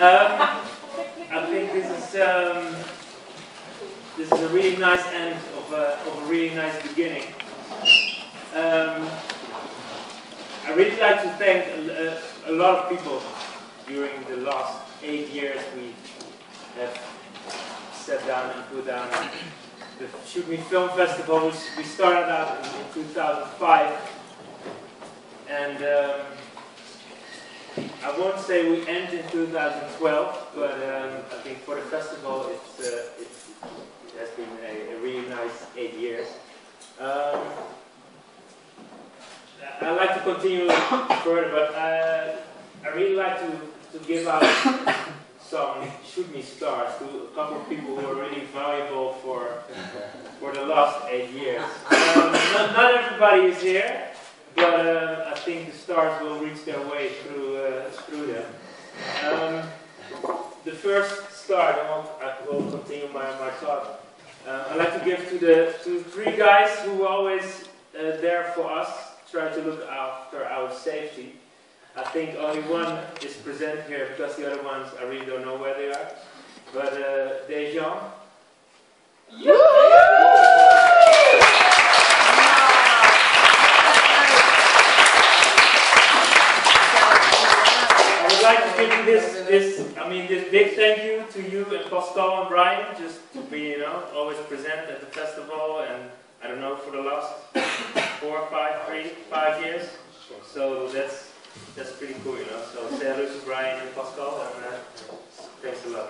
I think this is a really nice end of a really nice beginning. I really like to thank a lot of people during the last 8 years we have sat down and put down the Shoot Me Film Festival. We started out in 2005, and I won't say we end in 2012, but I think for the festival it has been a really nice 8 years. I'd like to continue further, but I really like to give out some Shoot Me stars to a couple of people who are really valuable for the last 8 years. Not everybody is here, but I think the stars will reach their way through them. The first star, I will continue my thought. I'd like to give to the 3 guys who are always there for us, try to look after our safety. I think only one is present here because the other ones I really don't know where they are. But Dejan. I would like to give you this big thank you to you and Pascal and Brian, just to be, always present at the festival, and I don't know, for the last 5 years. So that's pretty cool, So say hello to Brian and Pascal, and thanks a lot.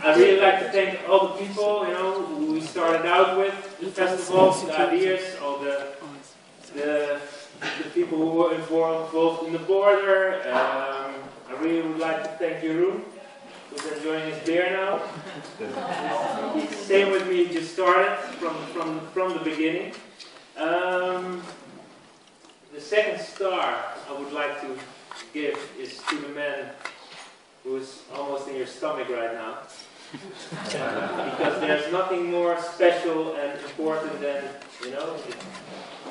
I'd really like to thank all the people, who we started out with, the festivals, the ideas, all the people who were involved in the border. I really would like to thank Jeroen, who's enjoying his beer now. Same with me, just started from the beginning. The second star I would like to give is to the man who is almost in your stomach right now. Because there's nothing more special and important than,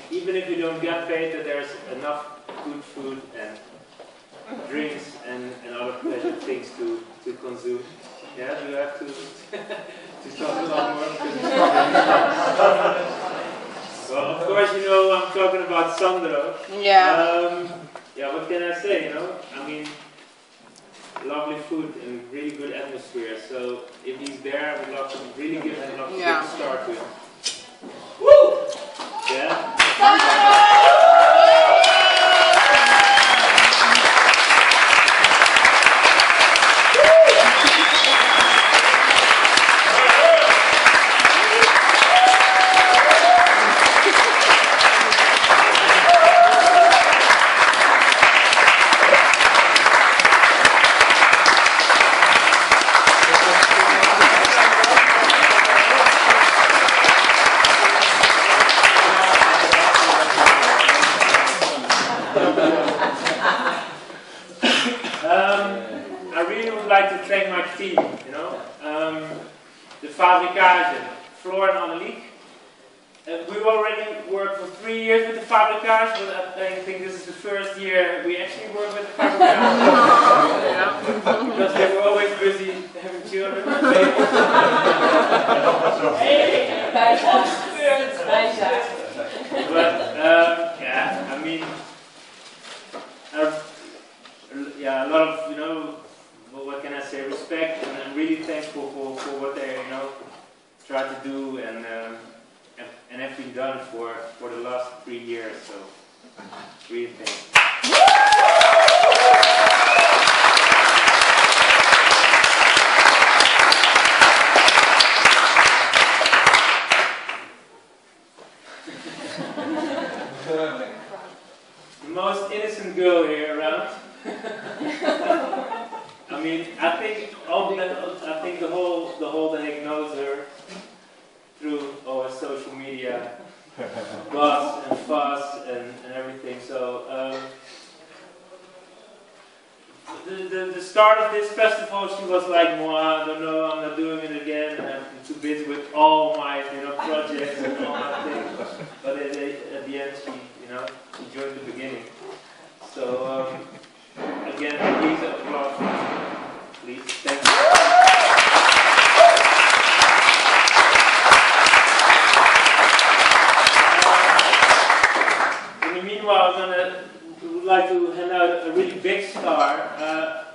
even if you don't get paid, that there's enough good food and drinks and other pleasant things to consume. Yeah, you have to talk a lot more. Well, of course, I'm talking about Sandro. Yeah. Yeah, what can I say, lovely food and really good atmosphere. So if he's there, I would love to really give him a start to him. Woo! Yeah. I really would like to thank my team, the Fabricage, Floor and Anneliek. We've already worked for 3 years with the Fabricage, but I think this is the first year we actually work with the Fabricage. Because they were always busy having children and babies. But, a lot of, what can I say, respect, and I'm really thankful for what they, try to do and have been done for the last 3 years. So, really thankful. The most innocent girl here around. I think the whole Hague knows her through our social media, buzz and fuss and everything. So the start of this festival, she was like, "Moi, I don't know, I'm not doing it again, and I'm too busy with all my projects and all my things." But at the end, she know, enjoyed the beginning. So, again, please applause, please. Thank you. In the meanwhile, I would like to hand out a really big star.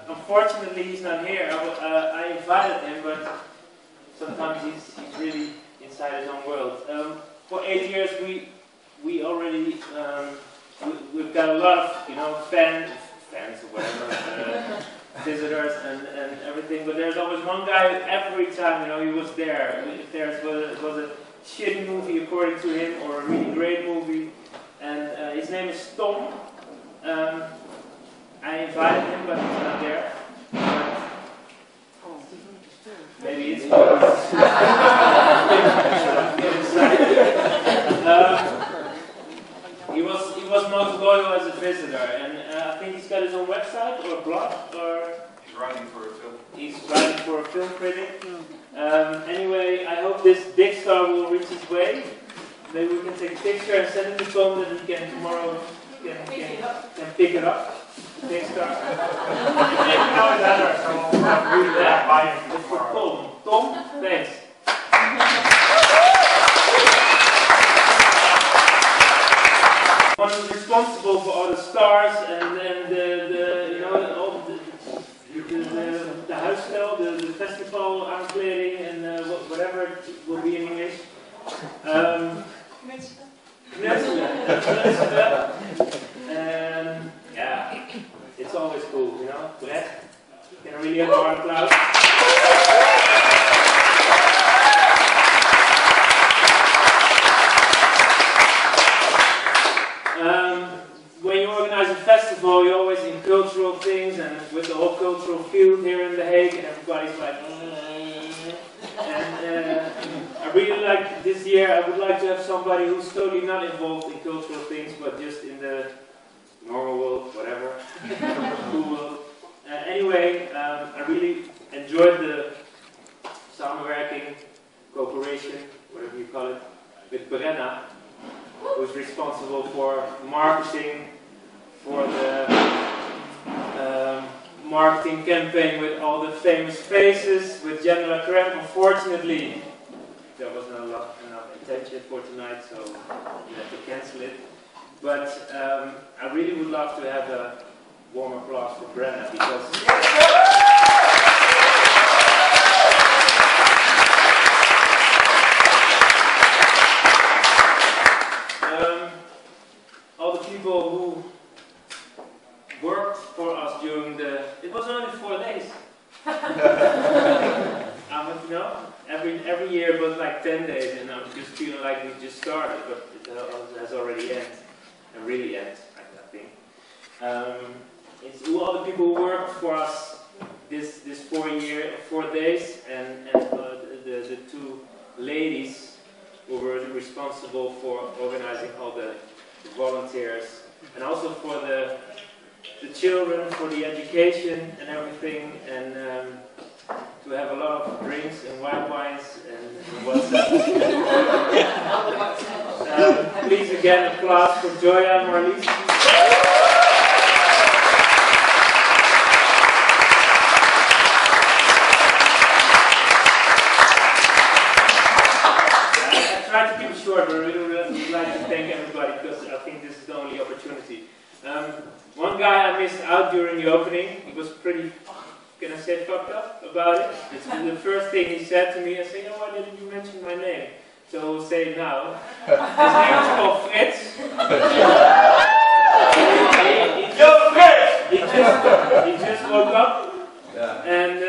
Unfortunately, he's not here. I invited him, but sometimes he's really inside his own world. For 8 years, we already we've got a lot of fans or whatever, visitors and everything. But there's always one guy who every time he was there. If there was a shitty movie according to him or a really great movie, and his name is Tom. I invited him, but he's not there. Maybe it's he was most loyal as a visitor, and I think he's got his own website or blog, or he's writing for a film. He's writing for a film critic. Anyway, I hope this big star will reach his way. Maybe we can take a picture and send him the phone that he can tomorrow can pick it up. Big star. It's for Tom. Tom, thanks. One is responsible for all the stars and all the huisspel, the festival aankleding and whatever it will be in English. And yeah, it's always cool, Brett, you can really have a hard applause. When you organize a festival, you're always in cultural things, and with the whole cultural field here in The Hague, and everybody's like, and I really like this year. I would like to have somebody who's totally not involved in cultural things, but just in the normal world, whatever, cool world. Anyway, I really enjoyed the samenwerking, cooperation, whatever you call it, with Brenna, who's responsible for marketing, for the marketing campaign with all the famous faces, with Jen La Creme. Unfortunately, there was not enough attention for tonight, so we had to cancel it. But I really would love to have a warm applause for Brenna, because all the people who worked for us during it was only 4 days. Every year it was like 10 days, and I'm just feeling like we just started, but it has already ended, and really ended, I think. It's all the people who worked for us this 4 days, and the 2 ladies who were responsible for organizing all the volunteers, and also for the children, for the education and everything, and to have a lot of drinks and white wines and what's that. Please again applause for Joya and Marlies. I tried to keep it short, but I really would like to thank everybody, because I think this is the only opportunity. One guy I missed out during the opening. He was pretty, can I say, fucked up about it. It's the first thing he said to me. I said, why didn't you mention my name? So I will say it now. His name is called Fritz. He just woke up. And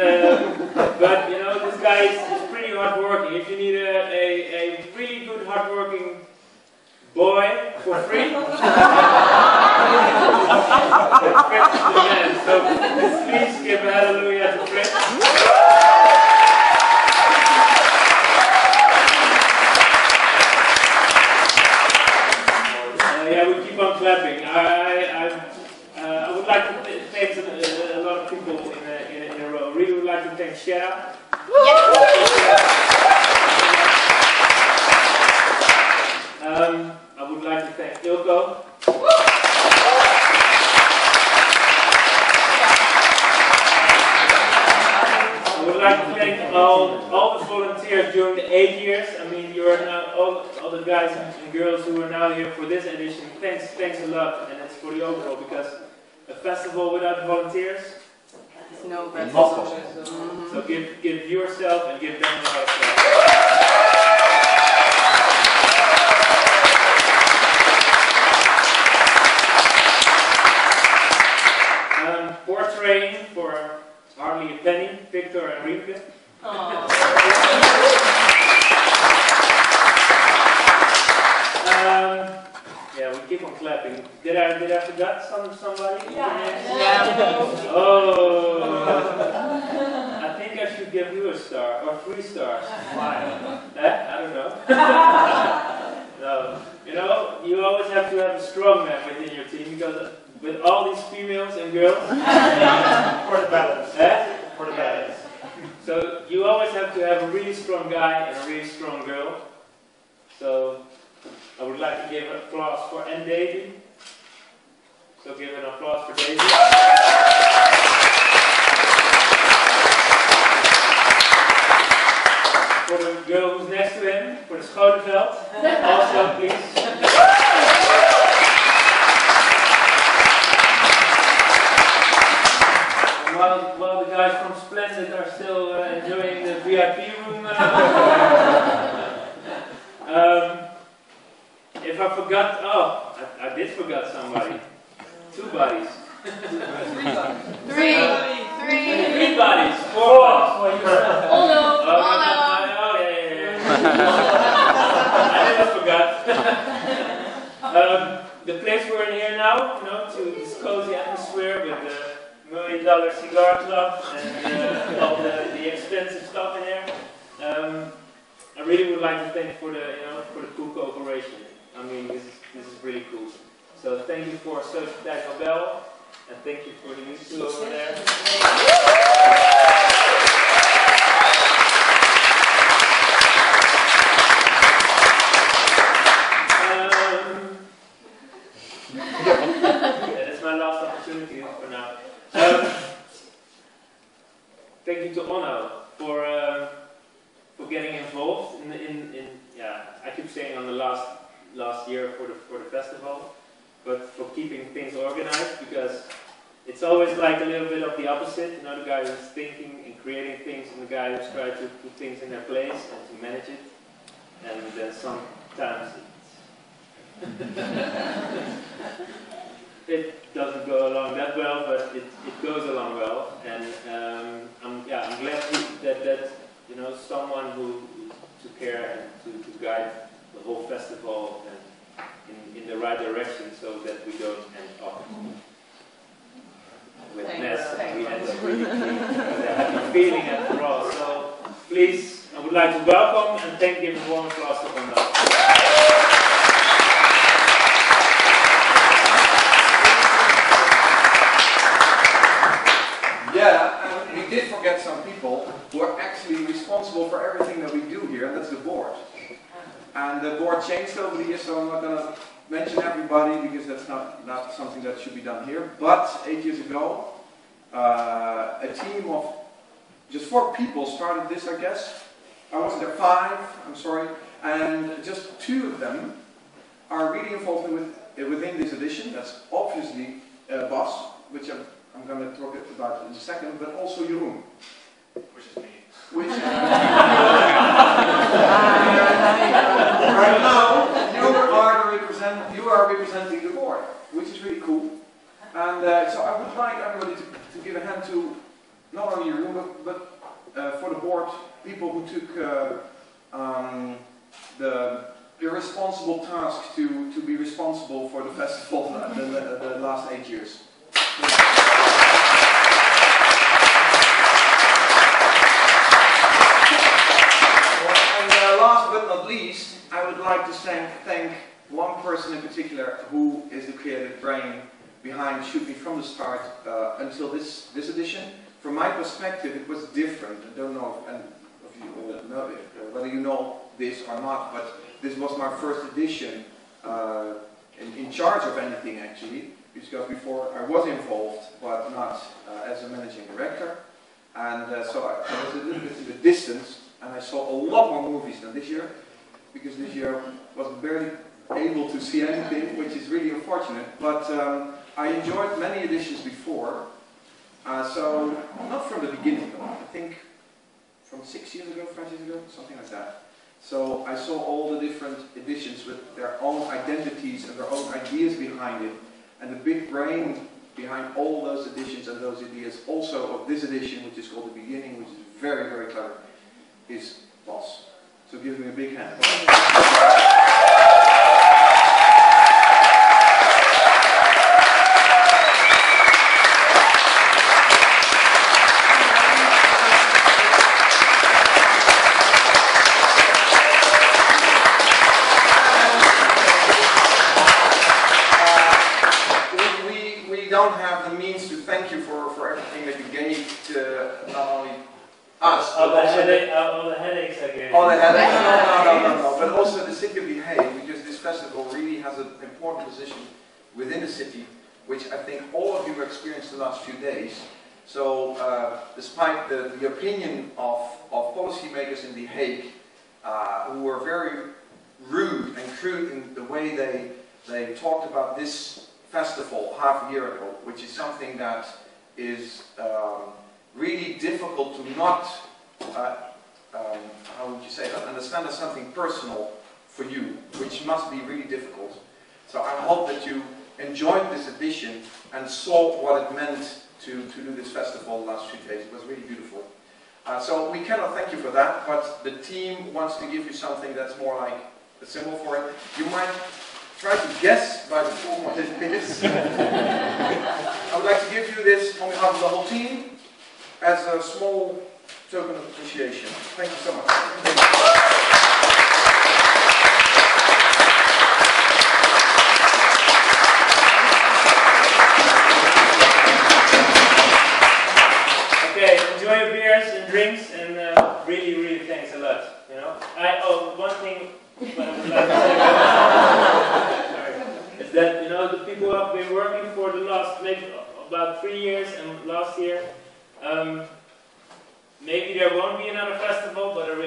but this guy is pretty hardworking. If you need a really good hardworking boy for free, Fritz is the man. So please give a hallelujah to Fritz. Yeah, we keep on clapping. I would like to thank a lot of people in a row. I really would like to thank Cher. I would like to thank Ilko. all the volunteers during the 8 years. I mean, you are now all the guys and girls who are now here for this edition. Thanks a lot, and it's for the overall, because a festival without volunteers, it's no festival. So give yourself and give them a lot of portraying for hardly a penny, Victor and Riemke. Yeah, we keep on clapping. Did I forget somebody? Yeah. Oh, I think I should give you a star or 3 stars. Why? I don't know. No, you know, you always have to have a strong man within your team, because with all these females and girls, for the balance. For the balance. So you always have to have a really strong guy and a really strong girl. So I would like to give an applause for Davy. So give an applause for Davy. For the girl who's next to him, for the Schoneveld. Also, please. While the guys from Splendid are still enjoying the VIP room. If I forgot, I did forget somebody. 2 bodies. 3 bodies. 4 bodies. Oh no. I never forgot. The place we're in here now, you know, to this cozy atmosphere with the $1 million cigar club and all the expensive stuff in here. I really would like to thank for the cool cooperation. I mean, this is really cool. So thank you for Societeit Nobel, and thank you for the music over there. That's my last opportunity for now. Thank you to Onno for getting involved in I keep saying on the last year for the festival, but for keeping things organized, because it's always like a little bit of the opposite. You know, the guy who's thinking and creating things, and the guy who's trying to put things in their place and to manage it, and then sometimes it doesn't go along that well, but it goes along well, and I'm glad that you know, someone who took care and to guide the whole festival and in the right direction, so that we don't end up with mess and we end up really clean, with a happy feeling after all. So please, I would like to welcome and give a warm applause to Onno. Yeah, we did forget some people who are actually responsible for everything that we do here, and that's the board. And the board changed over the years, so I'm not going to mention everybody, because that's not something that should be done here. But 8 years ago, a team of just 4 people started this, I guess. I wasn't there, 5, I'm sorry. And just 2 of them are really involved within this edition. That's obviously Bas, which I'm going to talk about in a second, but also Jeroen. Which is me. Which right now, you are representing the board, which is really cool. And so I would like everybody to give a hand to not only Jeroen, but for the board, people who took the irresponsible task to be responsible for the festival the last 8 years. And last but not least, I would like to thank one person in particular who is the creative brain behind Shoot Me from the start until this edition. From my perspective, it was different. I don't know if you know whether you know this or not, but this was my first edition in charge of anything, actually, because before I was involved, but not as a managing director, and so I was a little bit in the distance. and I saw a lot more movies than this year, because this year was barely able to see anything, which is really unfortunate. But I enjoyed many editions before, so not from the beginning, though. I think from 6 years ago, 5 years ago, something like that. So I saw all the different editions with their own identities and their own ideas behind it, and the big brain behind all those editions and those ideas, also of this edition, which is called The Beginning, which is very, very clever, is Bas. So give him a big hand. We don't have the means to thank you for everything that you gave to not only us, All but the also headaches I gave. all the headaches. No, but also the city of The Hague, because this festival really has an important position within the city, which I think all of you experienced the last few days. So, despite the opinion of policymakers in The Hague, who were very rude and crude in the way they talked about this festival half a year ago, which is something that is really difficult to not, how would you say that, understand as something personal for you, which must be really difficult. So I hope that you enjoyed this edition and saw what it meant to do this festival the last few days. It was really beautiful. So we cannot thank you for that, but the team wants to give you something that's more like a symbol for it. You might try to guess by the form what it is. I would like to give you this on behalf of the whole team as a small token of appreciation. Thank you so much. Okay, enjoy your beers and drinks, and really, really thanks a lot. You know, one thing I would like to say sorry, is that the people who have been working for the last maybe about 3 years and last year. Maybe there won't be another festival, but I really